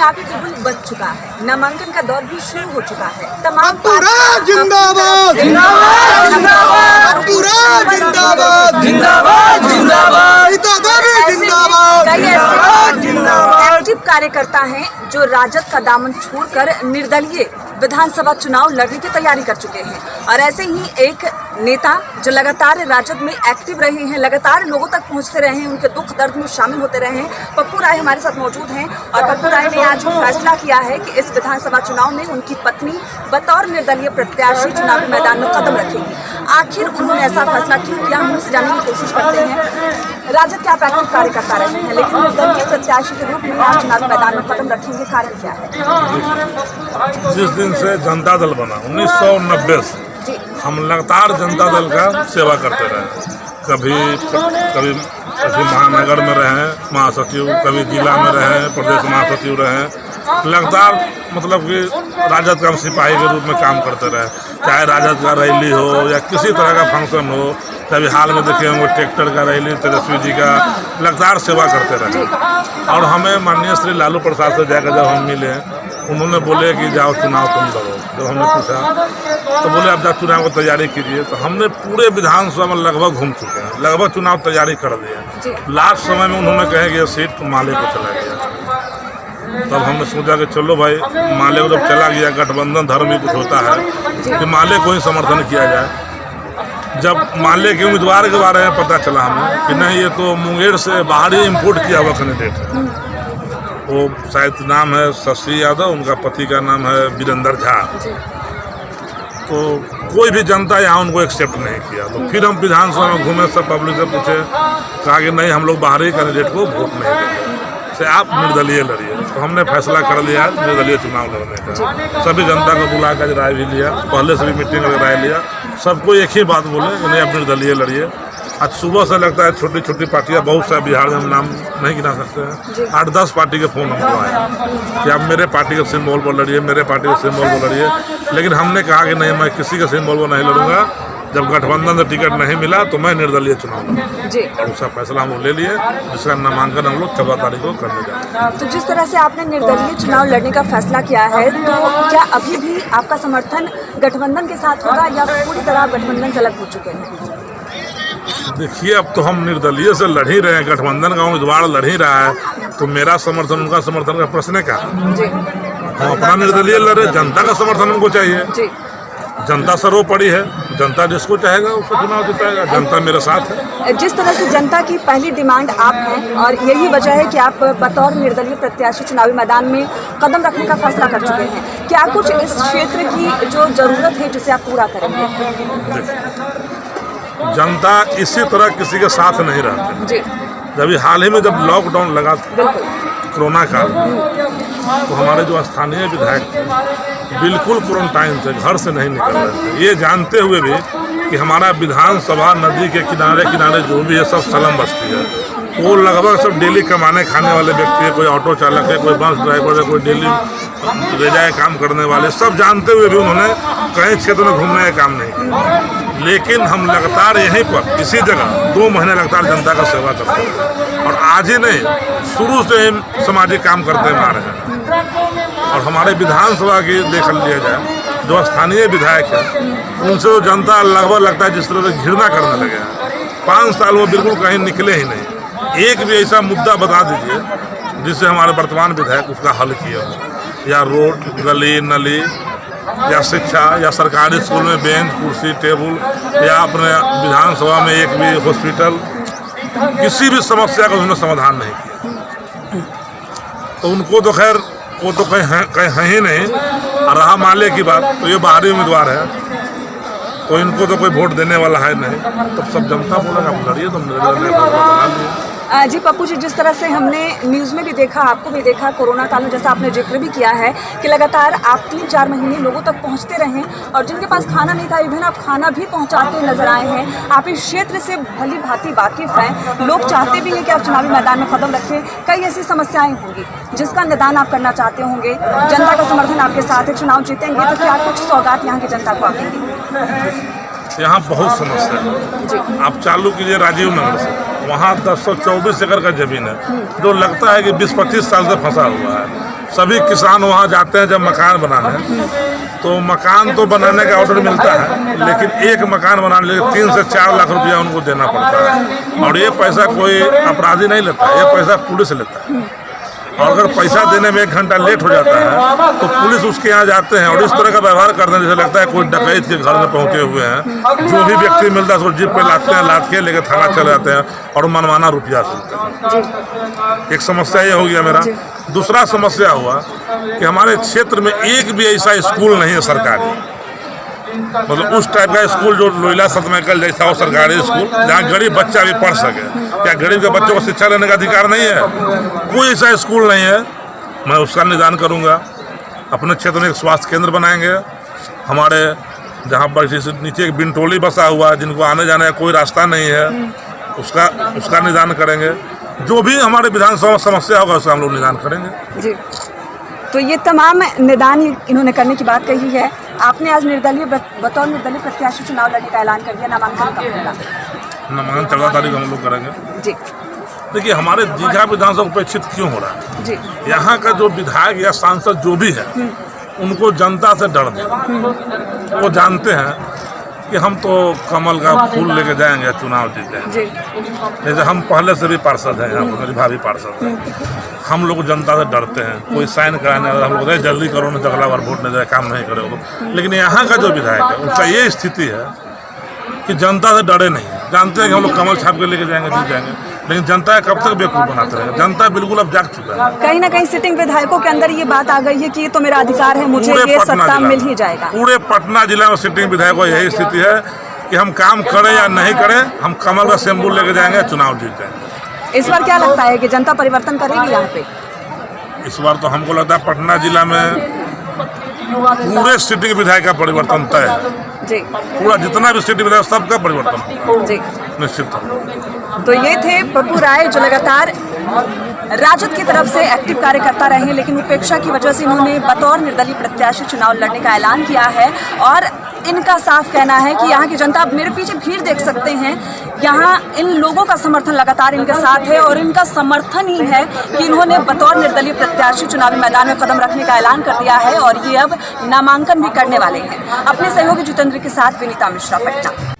चुनावी बिगुल बज चुका है, नामांकन का दौर भी शुरू हो चुका है। तमाम पूरा जिंदाबाद जिंदाबाद जिंदाबाद पूरा जिंदाबाद जिंदाबाद जिंदाबाद जिंदाबाद एक्टिव कार्यकर्ता हैं जो राजद का दामन छोड़कर निर्दलीय विधानसभा चुनाव लड़ने की तैयारी कर चुके हैं। और ऐसे ही एक नेता जो लगातार राजद में एक्टिव रहे हैं, लगातार लोगों तक पहुंचते रहे हैं, उनके दुख दर्द में शामिल होते रहे हैं, पप्पू राय हमारे साथ मौजूद हैं। और पप्पू राय ने आज फैसला किया है कि इस विधानसभा चुनाव में उनकी पत्नी बतौर निर्दलीय प्रत्याशी चुनावी मैदान में कदम रखेगी। आखिर उन्होंने ऐसा फैसला क्यों किया, हम उनसे जानने की कोशिश करते हैं। राजद के आप एक्टिव कार्यकर्ता रहे हैं, लेकिन निर्दलीय प्रत्याशी के रूप में आप चुनावी मैदान में कदम रखेंगे, कारण क्या है? जिस दिन से जनता दल बना 1990 से हम लगातार जनता दल का सेवा करते रहे। कभी महानगर में रहे महासचिव, कभी जिला में रहे प्रदेश महासचिव रहे। लगातार मतलब कि राजद का हम सिपाही के रूप में काम करते रहे। चाहे राजद का रैली हो या किसी तरह का फंक्शन हो, तभी हाल में देखे होंगे ट्रैक्टर का रैली तेजस्वी जी का, लगातार सेवा करते रहे। और हमें माननीय श्री लालू प्रसाद से जाकर जब हम मिले, उन्होंने बोले कि जाओ चुनाव तुम लड़ो। जब हमने पूछा तो बोले अब जब चुनाव की तैयारी कीजिए। तो हमने पूरे विधानसभा में लगभग घूम चुके हैं, लगभग चुनाव तैयारी कर दिए। लास्ट समय में उन्होंने कहे कि ये सीट माले को चला गया। तब हमने सोचा कि चलो भाई, माले को जब चला गया, गठबंधन धर्म भी कुछ होता है कि माले को ही समर्थन किया जाए। जब माले के उम्मीदवार के बारे में पता चला हमें कि नहीं, ये तो मुंगेर से बाहर ही इम्पोर्ट किया हुआ कैंडिडेट है। वो शायद नाम है शशि यादव, उनका पति का नाम है वीरेंद्र झा। तो कोई भी जनता यहाँ उनको एक्सेप्ट नहीं किया। तो फिर हम विधानसभा में घूमे, सब पब्लिक से पूछे, कहा कि नहीं, हम लोग बाहरी कैंडिडेट को वोट नहीं देंगे, से आप निर्दलीय लड़िए। तो हमने फैसला कर लिया निर्दलीय चुनाव लड़ने का। सभी जनता को बुला कर राय भी लिया, पहले से भी मीटिंग में राय लिया। सबको एक ही बात बोले कि नहीं, आप निर्दलीय लड़िए। आज सुबह से लगता है छोटी छोटी पार्टियां बहुत सारे बिहार में, हम नाम नहीं गिना सकते हैं, 8-10 पार्टी के फ़ोन हमको आए कि आप मेरे पार्टी के सिंबल पर लड़िए, मेरे पार्टी के सिंबल पर लड़िए। लेकिन हमने कहा कि नहीं, मैं किसी के सिंबल पर नहीं लड़ूंगा। जब गठबंधन से टिकट नहीं मिला तो मैं निर्दलीय चुनाव लड़ूंगा। और उसका फैसला हम लोग ले लिए, जिसका नामांकन हम लोग 14 तारीख को करने जा रहे हैं। तो जिस तरह से आपने निर्दलीय चुनाव लड़ने का फैसला किया है, तो क्या अभी भी आपका समर्थन गठबंधन के साथ होगा या पूरी तरह गठबंधन से अलग हो चुके हैं? देखिए, अब तो हम निर्दलीय से लड़ ही रहे हैं, गठबंधन का उम्मीदवार लड़ ही रहा है, तो मेरा समर्थन उनका समर्थन का प्रश्न क्या? हम अपना निर्दलीय लड़े, जनता का समर्थन हमको चाहिए। जनता सर्वोपरि है, जनता जिसको चाहेगा उसको चुनाव जिताएगा। जनता मेरे साथ है। जिस तरह से जनता की पहली डिमांड आप हैं, और यही वजह है कि आप बतौर निर्दलीय प्रत्याशी चुनावी मैदान में कदम रखने का फैसला कर चुके हैं, क्या कुछ इस क्षेत्र की जो जरूरत है जिसे आप पूरा करेंगे? जनता इसी तरह किसी के साथ नहीं रहती जी। जब हाल ही में जब लॉकडाउन लगा कोरोना काल, तो हमारे जो स्थानीय विधायक थे बिल्कुल क्वारंटाइन थे, घर से नहीं निकल रहे थे। ये जानते हुए भी कि हमारा विधानसभा नदी के किनारे किनारे जो भी है सब सलम बस्ती है। वो लगभग सब डेली कमाने खाने वाले व्यक्ति है, कोई ऑटो चालक है, कोई बस ड्राइवर है, कोई डेली रेजाए काम करने वाले, सब जानते हुए भी उन्होंने कहीं क्षेत्र में घूमने का काम नहीं किया। लेकिन हम लगातार यहीं पर इसी जगह 2 महीने लगातार जनता का सेवा करते हैं। और आज ही नहीं, शुरू से ही सामाजिक काम करते हुए आ रहे हैं। और हमारे विधानसभा की देख लिया जाए, जो स्थानीय विधायक है, उनसे तो जनता लगभग लगता है जिस तरह से घृणा करने लगे हैं। 5 साल वो बिल्कुल कहीं निकले ही नहीं। एक भी ऐसा मुद्दा बता दीजिए जिससे हमारे वर्तमान विधायक उसका हल किया हो, या रोड, गली नली, या शिक्षा, या सरकारी स्कूल में बेंच कुर्सी टेबल, या अपने विधानसभा में एक भी हॉस्पिटल, किसी भी समस्या का उन्होंने समाधान नहीं किया। तो उनको तो खैर वो तो कहीं है ही नहीं। रहा माले की बात, तो ये बाहरी उम्मीदवार है, तो इनको तो कोई वोट देने वाला है नहीं। तो सब जनता बोलेगा आप लड़िए, तो बना लिए। जी पप्पू जी, जिस तरह से हमने न्यूज़ में भी देखा, आपको भी देखा, कोरोना काल में जैसा आपने जिक्र भी किया है कि लगातार आप 3-4 महीने लोगों तक पहुंचते रहे, और जिनके पास खाना नहीं था इवन आप खाना भी पहुंचाते नजर आए हैं। आप इस क्षेत्र से भली भांति वाकिफ हैं, लोग चाहते भी हैं कि आप चुनावी मैदान में कदम रखें। कई ऐसी समस्याएं होंगी जिसका निदान आप करना चाहते होंगे, जनता का समर्थन आपके साथ है, चुनाव जीतेंगे तो क्या कुछ सौगात यहाँ की जनता को आप देंगे? यहाँ बहुत समस्या है। आप चालू कीजिए राजीव नगर से, वहाँ 1024 एकड़ का जमीन है, जो लगता है कि 20-25 साल से फंसा हुआ है। सभी किसान वहाँ जाते हैं जब मकान बनाने, तो मकान तो बनाने का ऑर्डर मिलता है, लेकिन एक मकान बनाने के लिए 3 से 4 लाख रुपया उनको देना पड़ता है। और ये पैसा कोई अपराधी नहीं लेता है, ये पैसा पुलिस लेता है। और अगर पैसा देने में 1 घंटा लेट हो जाता है तो पुलिस उसके यहाँ जाते हैं और इस तरह का व्यवहार करने जैसे लगता है कोई डकैत के घर में पहुंचे हुए हैं। जो भी व्यक्ति मिलता है उसको जीप पे लाते हैं, लाद के लेकर थाना चले जाते हैं और मनमाना रुपया सुनते हैं। एक समस्या ये हो गया मेरा। दूसरा समस्या हुआ कि हमारे क्षेत्र में एक भी ऐसा स्कूल नहीं है सरकारी, मतलब उस टाइप का स्कूल जो लोहिला सतमैकल जैसा हो, सरकारी स्कूल जहाँ गरीब बच्चा भी पढ़ सके। क्या गरीब के बच्चों को शिक्षा लेने का अधिकार नहीं है? कोई ऐसा स्कूल नहीं है। मैं उसका निदान करूँगा। अपने क्षेत्र में एक स्वास्थ्य केंद्र बनाएंगे। हमारे जहाँ पर नीचे एक बिनटोली बसा हुआ है, जिनको आने जाने का कोई रास्ता नहीं है, उसका निदान करेंगे। जो भी हमारे विधानसभा में समस्या होगा उसका हम लोग निदान करेंगे जी। तो ये तमाम निदान इन्होंने करने की बात कही है। आपने आज बतौर निर्दलीय प्रत्याशी चुनाव लड़ने का ऐलान कर दिया। नामांकन कब होगा? नामांकन 14 तारीख हम लोग करेंगे जी। देखिए, हमारे दीघा विधानसभा उपेक्षित क्यों हो रहा है जी? यहाँ का जो विधायक या सांसद जो भी है उनको जनता से डर है। वो जानते हैं कि हम तो कमल का फूल लेके जाएंगे, चुनाव जीत जाएंगे। जैसे हम पहले से भी पार्षद हैं, यहाँ पर मेरी भाभी पार्षद है। हम लोग जनता से डरते हैं। कोई साइन कराने वाला हम लोग जल्दी करो ना, अगला बार वोट नहीं जाए, काम नहीं करे वो। लेकिन यहाँ का जो विधायक है उसका ये स्थिति है कि जनता से डरे नहीं। जानते हैं कि हम लोग कमल छाप के लेके जाएंगे, जीत जाएंगे, लेकिन जनता कब तक बेवकूफ़ बनाते रहेंगे? जनता बिल्कुल अब जाग चुका है। कहीं ना कहीं सिटिंग विधायकों के अंदर ये बात आ गई है कि ये तो मेरा अधिकार है, मुझे ये सत्ता मिल ही जाएगा। पूरे पटना जिला में सिटिंग विधायकों यही स्थिति है कि हम काम करें या नहीं करें, हम कमल का सिंबल लेके जाएंगे, चुनाव जीत जाएंगे। इस बार क्या लगता है कि जनता परिवर्तन करेगी यहाँ पे? इस बार तो हमको लगता है पटना जिला में पूरे सिटिंग विधायक का परिवर्तन तय है जी। पूरा जितना भी सिटिंग विधायक सबका परिवर्तन जी निश्चित है। तो ये थे पप्पू राय, जो लगातार राजद की तरफ से एक्टिव कार्यकर्ता रहे हैं, लेकिन उपेक्षा की वजह से इन्होंने बतौर निर्दलीय प्रत्याशी चुनाव लड़ने का ऐलान किया है। और इनका साफ कहना है कि यहाँ की जनता, आप मेरे पीछे भीड़ देख सकते हैं, यहाँ इन लोगों का समर्थन लगातार इनके साथ है और इनका समर्थन ही है कि इन्होंने बतौर निर्दलीय प्रत्याशी चुनावी मैदान में कदम रखने का ऐलान कर दिया है और ये अब नामांकन भी करने वाले हैं। अपने सहयोगी जितेंद्र के साथ विनीता मिश्रा, पटना।